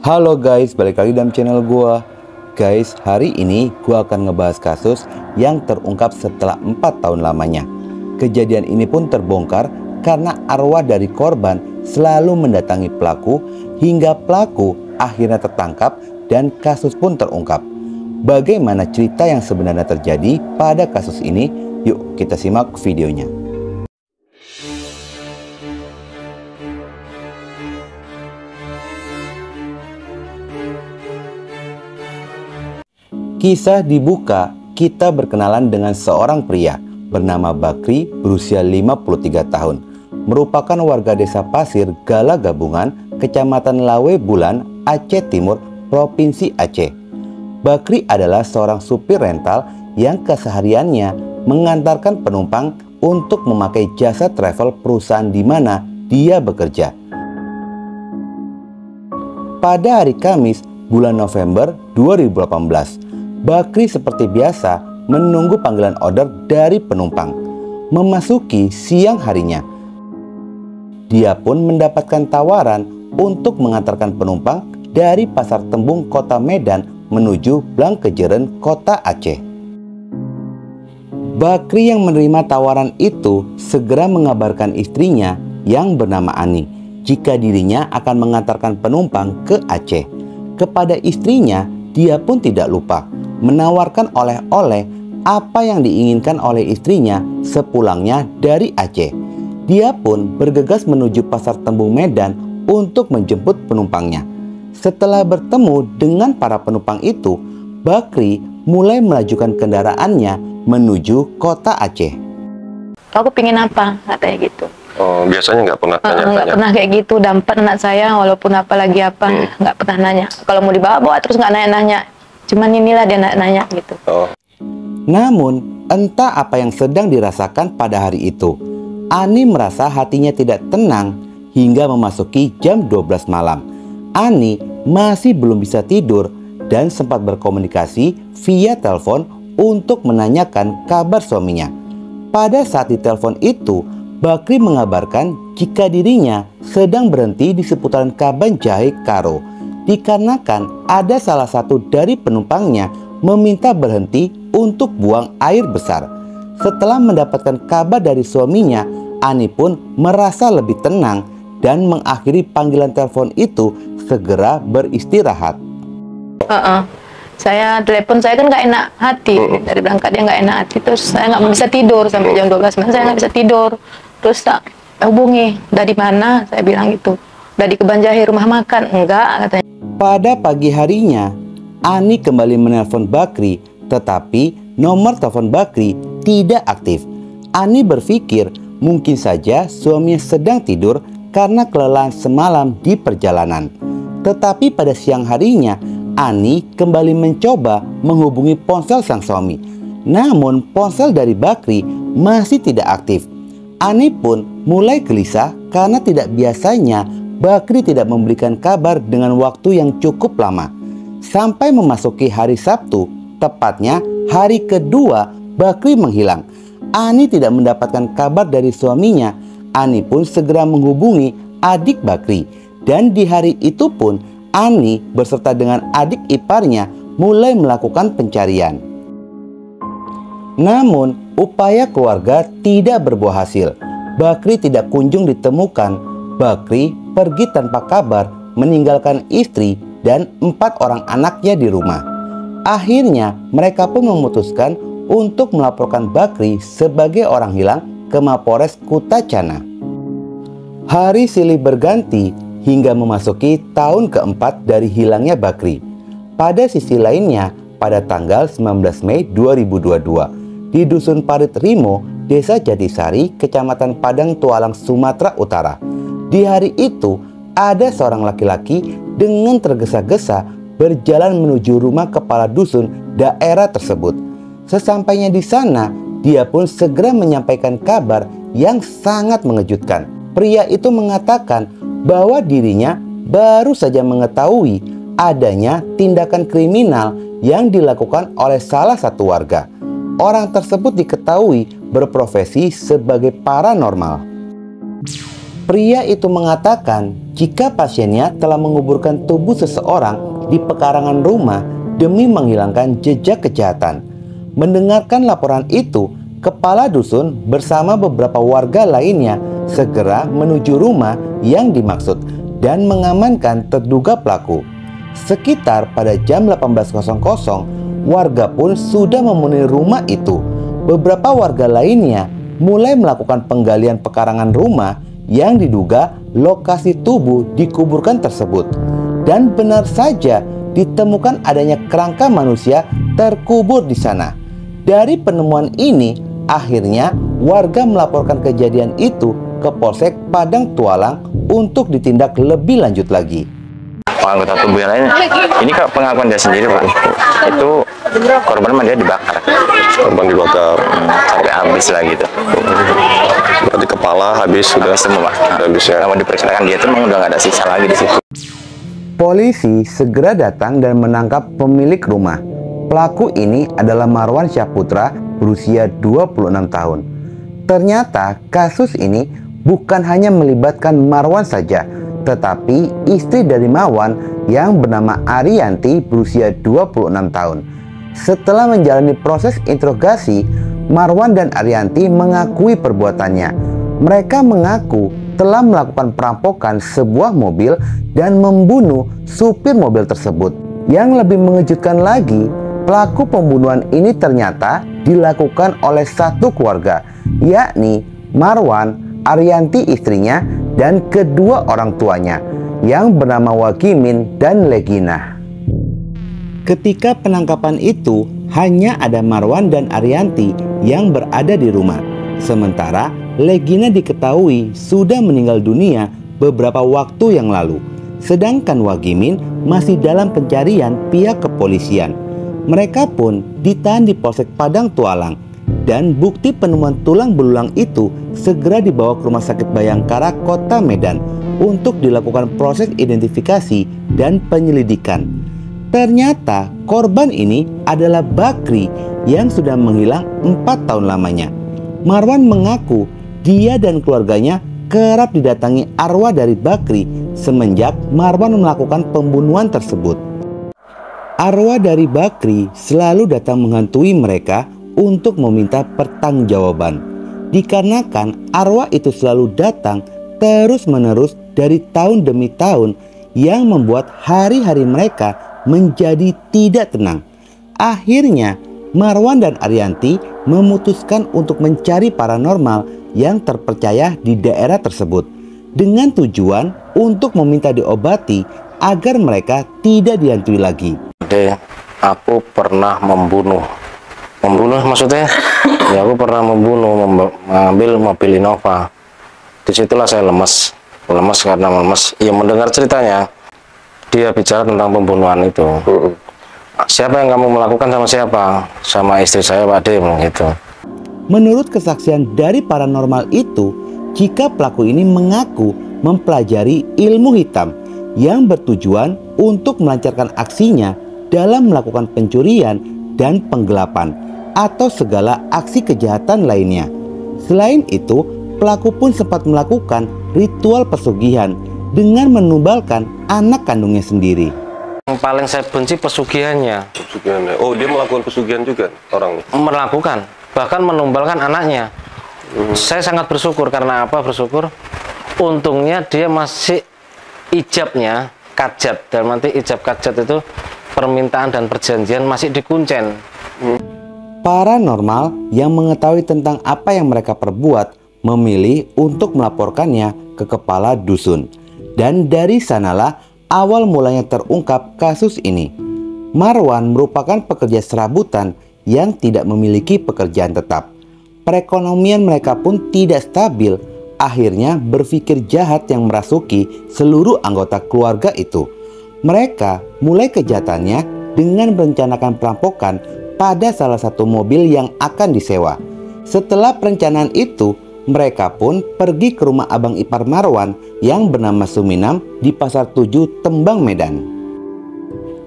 Halo guys, balik lagi dalam channel gua. Guys, hari ini gua akan ngebahas kasus yang terungkap setelah 4 tahun lamanya. Kejadian ini pun terbongkar karena arwah dari korban selalu mendatangi pelaku hingga pelaku akhirnya tertangkap dan kasus pun terungkap. Bagaimana cerita yang sebenarnya terjadi pada kasus ini? Yuk kita simak videonya. Kisah dibuka, kita berkenalan dengan seorang pria bernama Bakri berusia 53 tahun. Merupakan warga desa Pasir Gala Gabungan, Kecamatan Lawe Bulan, Aceh Timur, Provinsi Aceh. Bakri adalah seorang supir rental yang kesehariannya mengantarkan penumpang untuk memakai jasa travel perusahaan di mana dia bekerja. Pada hari Kamis, bulan November 2018, Bakri seperti biasa menunggu panggilan order dari penumpang. Memasuki siang harinya, dia pun mendapatkan tawaran untuk mengantarkan penumpang dari Pasar Tembung Kota Medan menuju Blangkejeren, Kota Aceh. Bakri yang menerima tawaran itu segera mengabarkan istrinya yang bernama Ani jika dirinya akan mengantarkan penumpang ke Aceh. Kepada istrinya, dia pun tidak lupa menawarkan oleh-oleh apa yang diinginkan oleh istrinya sepulangnya dari Aceh. Dia pun bergegas menuju Pasar Tembung Medan untuk menjemput penumpangnya. Setelah bertemu dengan para penumpang itu, Bakri mulai melajukan kendaraannya menuju kota Aceh. Aku pingin apa? Katanya gitu. Oh, biasanya nggak pernah tanya-tanya? Nggak pernah kayak gitu. Dampet anak saya, walaupun apa lagi apa, nggak pernah nanya. Kalau mau dibawa terus nggak nanya-nanya. Cuman inilah dia nanya gitu. Oh. Namun, entah apa yang sedang dirasakan pada hari itu, Ani merasa hatinya tidak tenang hingga memasuki jam 12 malam. Ani masih belum bisa tidur dan sempat berkomunikasi via telepon untuk menanyakan kabar suaminya. Pada saat ditelepon itu, Bakri mengabarkan jika dirinya sedang berhenti di seputaran Kabanjahe Karo, dikarenakan ada salah satu dari penumpangnya meminta berhenti untuk buang air besar. Setelah mendapatkan kabar dari suaminya, Ani pun merasa lebih tenang dan mengakhiri panggilan telepon itu segera beristirahat. Telepon saya kan nggak enak hati. Dari berangkatnya nggak enak hati, terus saya nggak bisa tidur sampai jam 12 malam. Saya nggak bisa tidur. Terus tak hubungi, dari mana? Saya bilang gitu. Dari Kebanjahe rumah makan. Enggak, katanya. Pada pagi harinya, Ani kembali menelpon Bakri, tetapi nomor telepon Bakri tidak aktif. Ani berpikir mungkin saja suaminya sedang tidur karena kelelahan semalam di perjalanan. Tetapi pada siang harinya, Ani kembali mencoba menghubungi ponsel sang suami. Namun ponsel dari Bakri masih tidak aktif. Ani pun mulai gelisah karena tidak biasanya Bakri tidak memberikan kabar dengan waktu yang cukup lama. Sampai memasuki hari Sabtu, tepatnya hari kedua Bakri menghilang. Ani tidak mendapatkan kabar dari suaminya. Ani pun segera menghubungi adik Bakri. Dan di hari itu pun Ani beserta dengan adik iparnya mulai melakukan pencarian. Namun upaya keluarga tidak berbuah hasil. Bakri tidak kunjung ditemukan. Bakri pergi tanpa kabar, meninggalkan istri dan 4 orang anaknya di rumah. Akhirnya mereka pun memutuskan untuk melaporkan Bakri sebagai orang hilang ke Mapores Kutacana. Hari silih berganti hingga memasuki tahun keempat dari hilangnya Bakri. Pada sisi lainnya, pada tanggal 19 Mei 2022, di Dusun Parit Rimo, Desa Jatisari, Kecamatan Padang Tualang, Sumatera Utara. Di hari itu, ada seorang laki-laki dengan tergesa-gesa berjalan menuju rumah kepala dusun daerah tersebut. Sesampainya di sana, dia pun segera menyampaikan kabar yang sangat mengejutkan. Pria itu mengatakan bahwa dirinya baru saja mengetahui adanya tindakan kriminal yang dilakukan oleh salah satu warga. Orang tersebut diketahui berprofesi sebagai paranormal. Pria itu mengatakan jika pasiennya telah menguburkan tubuh seseorang di pekarangan rumah demi menghilangkan jejak kejahatan. Mendengarkan laporan itu, kepala dusun bersama beberapa warga lainnya segera menuju rumah yang dimaksud dan mengamankan terduga pelaku. Sekitar pada jam 18.00, warga pun sudah memenuhi rumah itu. Beberapa warga lainnya mulai melakukan penggalian pekarangan rumah yang diduga lokasi tubuh dikuburkan tersebut. Dan benar saja ditemukan adanya kerangka manusia terkubur di sana. Dari penemuan ini, akhirnya warga melaporkan kejadian itu ke Polsek Padang Tualang untuk ditindak lebih lanjut lagi. Anggota tubuh yang lain, ini kok pengakuan dia sendiri Pak. Itu korban dia dibakar. Korban dibakar. Sampai habis lah gitu. Berarti kepala habis sudah semua Pak. Habis ya. Kalau diperiksakan dia itu memang udah nggak ada sisa lagi di situ. Polisi segera datang dan menangkap pemilik rumah. Pelaku ini adalah Marwan Syahputra berusia 26 tahun. Ternyata kasus ini bukan hanya melibatkan Marwan saja, tetapi istri dari Marwan yang bernama Ariyanti berusia 26 tahun. Setelah menjalani proses interogasi, Marwan dan Ariyanti mengakui perbuatannya. Mereka mengaku telah melakukan perampokan sebuah mobil dan membunuh supir mobil tersebut. Yang lebih mengejutkan lagi, pelaku pembunuhan ini ternyata dilakukan oleh satu keluarga, yakni Marwan, Ariyanti istrinya, dan kedua orang tuanya yang bernama Wagimin dan Legina. Ketika penangkapan itu, hanya ada Marwan dan Ariyanti yang berada di rumah. Sementara Legina diketahui sudah meninggal dunia beberapa waktu yang lalu. Sedangkan Wagimin masih dalam pencarian pihak kepolisian. Mereka pun ditahan di Polsek Padang Tualang. Dan bukti penemuan tulang belulang itu segera dibawa ke Rumah Sakit Bayangkara Kota Medan untuk dilakukan proses identifikasi dan penyelidikan. Ternyata korban ini adalah Bakri yang sudah menghilang 4 tahun lamanya. Marwan mengaku dia dan keluarganya kerap didatangi arwah dari Bakri semenjak Marwan melakukan pembunuhan tersebut. Arwah dari Bakri selalu datang menghantui mereka untuk meminta pertanggungjawaban. Dikarenakan arwah itu selalu datang terus-menerus dari tahun demi tahun yang membuat hari-hari mereka menjadi tidak tenang. Akhirnya Marwan dan Ariyanti memutuskan untuk mencari paranormal yang terpercaya di daerah tersebut dengan tujuan untuk meminta diobati agar mereka tidak dihantui lagi. Aku pernah membunuh maksudnya ya, aku pernah membunuh, mengambil mobil Innova. Disitulah saya lemas karena ya mendengar ceritanya dia bicara tentang pembunuhan itu. Siapa yang kamu melakukan, sama siapa? Sama istri saya Pak D gitu. Menurut kesaksian dari paranormal itu, jika pelaku ini mengaku mempelajari ilmu hitam yang bertujuan untuk melancarkan aksinya dalam melakukan pencurian dan penggelapan atau segala aksi kejahatan lainnya. Selain itu, pelaku pun sempat melakukan ritual pesugihan dengan menumbalkan anak kandungnya sendiri. Yang paling saya benci pesugihannya. Oh, dia melakukan pesugihan juga orang? Melakukan, bahkan menumbalkan anaknya. Saya sangat bersyukur. Karena apa bersyukur? Untungnya dia masih ijabnya kajat. Dan nanti ijab kajat itu permintaan dan perjanjian masih dikuncen. Paranormal yang mengetahui tentang apa yang mereka perbuat memilih untuk melaporkannya ke kepala dusun. Dan dari sanalah awal mulanya terungkap kasus ini. Marwan merupakan pekerja serabutan yang tidak memiliki pekerjaan tetap. Perekonomian mereka pun tidak stabil. Akhirnya berpikir jahat yang merasuki seluruh anggota keluarga itu. Mereka mulai kejahatannya dengan merencanakan perampokan pada salah satu mobil yang akan disewa. Setelah perencanaan itu, mereka pun pergi ke rumah abang ipar Marwan yang bernama Suminam di Pasar 7 Tembang, Medan.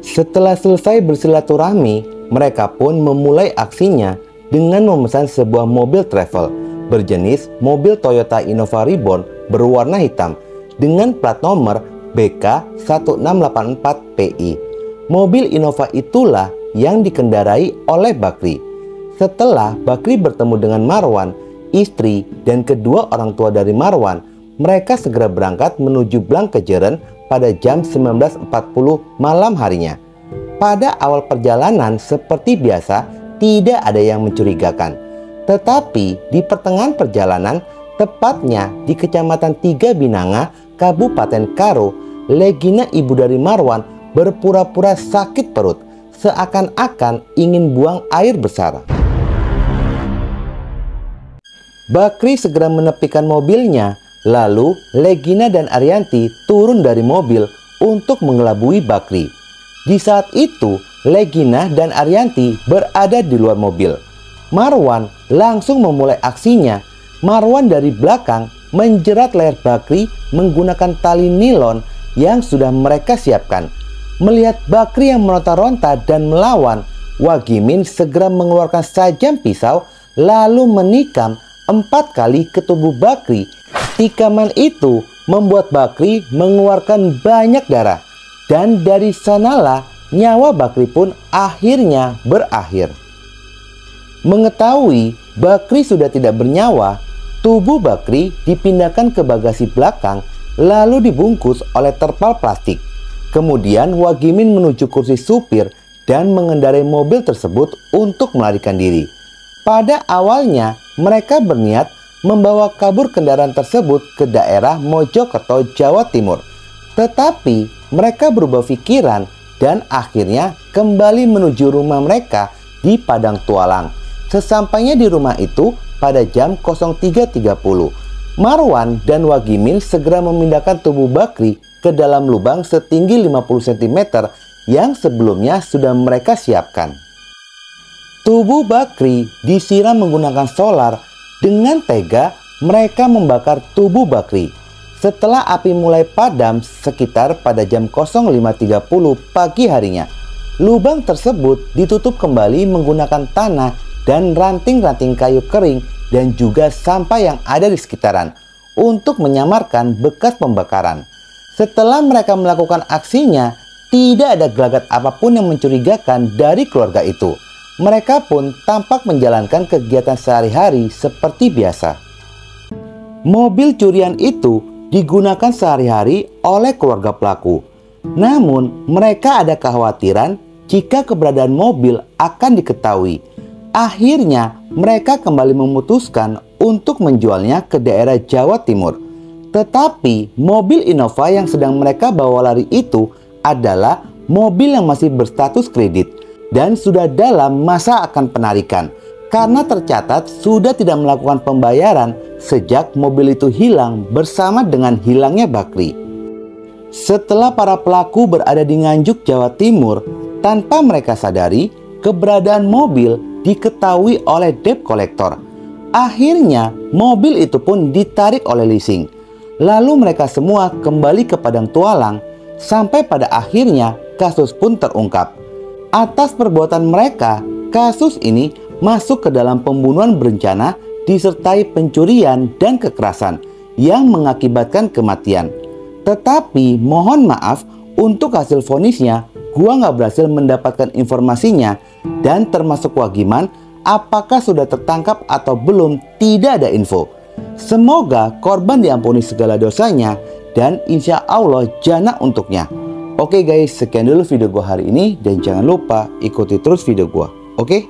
Setelah selesai bersilaturahmi, mereka pun memulai aksinya dengan memesan sebuah mobil travel berjenis mobil Toyota Innova Reborn berwarna hitam dengan plat nomor BK1684PI. Mobil Innova itulah yang dikendarai oleh Bakri. Setelah Bakri bertemu dengan Marwan, istri dan kedua orang tua dari Marwan, mereka segera berangkat menuju Blangkejeren pada jam 19.40 malam harinya. Pada awal perjalanan seperti biasa tidak ada yang mencurigakan. Tetapi di pertengahan perjalanan, tepatnya di Kecamatan Tiga Binanga, Kabupaten Karo, Legina ibu dari Marwan berpura-pura sakit perut, seakan-akan ingin buang air besar. Bakri segera menepikan mobilnya, lalu Legina dan Arianti turun dari mobil untuk mengelabui Bakri. Di saat itu, Legina dan Arianti berada di luar mobil. Marwan langsung memulai aksinya. Marwan dari belakang menjerat leher Bakri menggunakan tali nilon yang sudah mereka siapkan. Melihat Bakri yang meronta-ronta dan melawan, Wagimin segera mengeluarkan sajam pisau lalu menikam 4 kali ke tubuh Bakri. Tikaman itu membuat Bakri mengeluarkan banyak darah, dan dari sanalah nyawa Bakri pun akhirnya berakhir. Mengetahui Bakri sudah tidak bernyawa, tubuh Bakri dipindahkan ke bagasi belakang lalu dibungkus oleh terpal plastik. Kemudian Wagimin menuju kursi supir dan mengendarai mobil tersebut untuk melarikan diri. Pada awalnya mereka berniat membawa kabur kendaraan tersebut ke daerah Mojokerto, Jawa Timur. Tetapi mereka berubah pikiran dan akhirnya kembali menuju rumah mereka di Padang Tualang. Sesampainya di rumah itu pada jam 03.30, Marwan dan Wagimin segera memindahkan tubuh Bakri ke dalam lubang setinggi 50 cm yang sebelumnya sudah mereka siapkan. Tubuh Bakri disiram menggunakan solar. Dengan tega mereka membakar tubuh Bakri. Setelah api mulai padam sekitar pada jam 05.30 pagi harinya, lubang tersebut ditutup kembali menggunakan tanah dan ranting-ranting kayu kering dan juga sampah yang ada di sekitaran untuk menyamarkan bekas pembakaran. Setelah mereka melakukan aksinya, tidak ada gelagat apapun yang mencurigakan dari keluarga itu. Mereka pun tampak menjalankan kegiatan sehari-hari seperti biasa. Mobil curian itu digunakan sehari-hari oleh keluarga pelaku. Namun, mereka ada kekhawatiran jika keberadaan mobil akan diketahui. Akhirnya, mereka kembali memutuskan untuk menjualnya ke daerah Jawa Timur. Tetapi, mobil Innova yang sedang mereka bawa lari itu adalah mobil yang masih berstatus kredit dan sudah dalam masa akan penarikan, karena tercatat sudah tidak melakukan pembayaran sejak mobil itu hilang bersama dengan hilangnya Bakri. Setelah para pelaku berada di Nganjuk, Jawa Timur, tanpa mereka sadari, keberadaan mobil diketahui oleh debt collector. Akhirnya mobil itu pun ditarik oleh leasing. Lalu mereka semua kembali ke Padang Tualang, sampai pada akhirnya kasus pun terungkap. Atas perbuatan mereka, kasus ini masuk ke dalam pembunuhan berencana disertai pencurian dan kekerasan yang mengakibatkan kematian. Tetapi mohon maaf, untuk hasil vonisnya gua nggak berhasil mendapatkan informasinya, dan termasuk Wagiman apakah sudah tertangkap atau belum tidak ada info. Semoga korban diampuni segala dosanya dan insya Allah jannah untuknya. Oke guys, sekian dulu video gua hari ini, dan jangan lupa ikuti terus video gua. Oke?